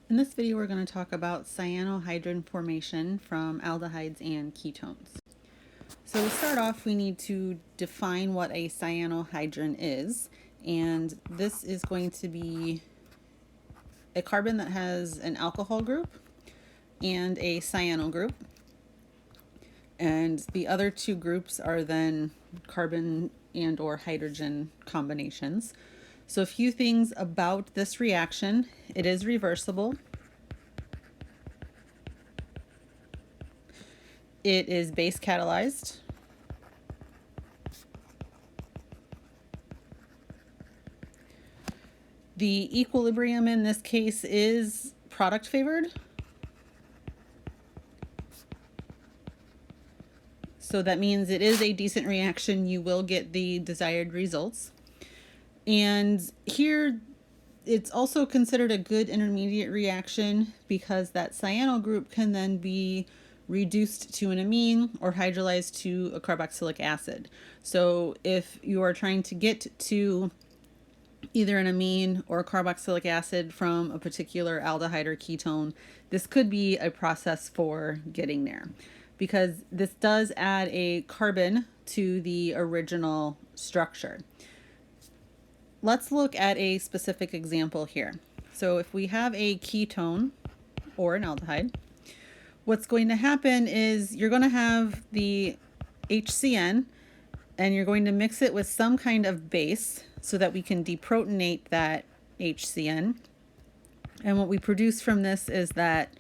In this video, we're going to talk about cyanohydrin formation from aldehydes and ketones. So to start off, we need to define what a cyanohydrin is, and this is going to be a carbon that has an alcohol group and a cyano group, and the other two groups are then carbon and or hydrogen combinations. So a few things about this reaction: it is reversible. It is base catalyzed. The equilibrium in this case is product favored. So that means it is a decent reaction. You will get the desired results. And here it's also considered a good intermediate reaction because that cyano group can then be reduced to an amine or hydrolyzed to a carboxylic acid. So if you are trying to get to either an amine or a carboxylic acid from a particular aldehyde or ketone, this could be a process for getting there, because this does add a carbon to the original structure. Let's look at a specific example here. So if we have a ketone or an aldehyde, what's going to happen is you're going to have the HCN and you're going to mix it with some kind of base so that we can deprotonate that HCN. And what we produce from this is that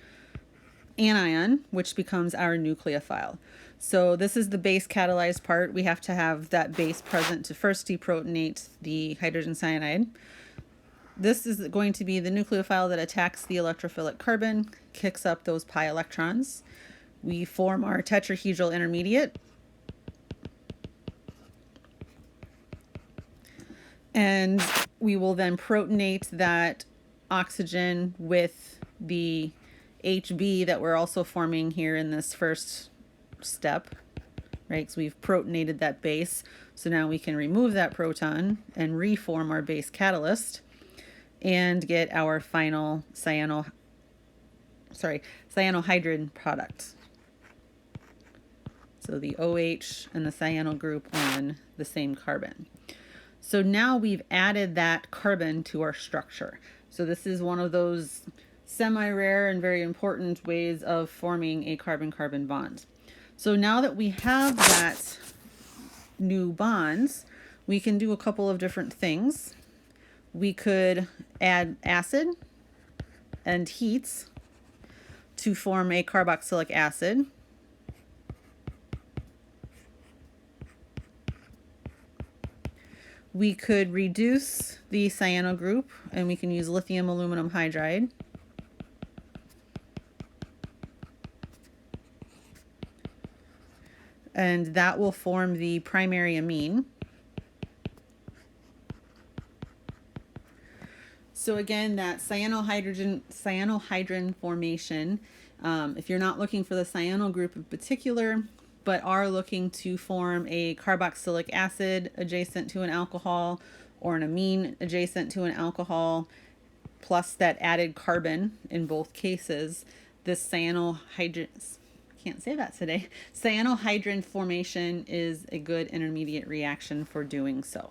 anion, which becomes our nucleophile. So this is the base catalyzed part. We have to have that base present to first deprotonate the hydrogen cyanide. This is going to be the nucleophile that attacks the electrophilic carbon, kicks up those pi electrons. We form our tetrahedral intermediate. And we will then protonate that oxygen with the HB that we're also forming here in this first step, right? So we've protonated that base. So now we can remove that proton and reform our base catalyst and get our final cyanohydrin product. So the OH and the cyano group on the same carbon. So now we've added that carbon to our structure. So this is one of those semi-rare and very important ways of forming a carbon-carbon bond. So now that we have that new bonds, we can do a couple of different things. We could add acid and heat to form a carboxylic acid. We could reduce the cyano group and we can use lithium aluminum hydride. And that will form the primary amine. So again, that cyanohydrin formation, if you're not looking for the cyano group in particular, but are looking to form a carboxylic acid adjacent to an alcohol or an amine adjacent to an alcohol, plus that added carbon in both cases, this cyanohydrin formation is a good intermediate reaction for doing so.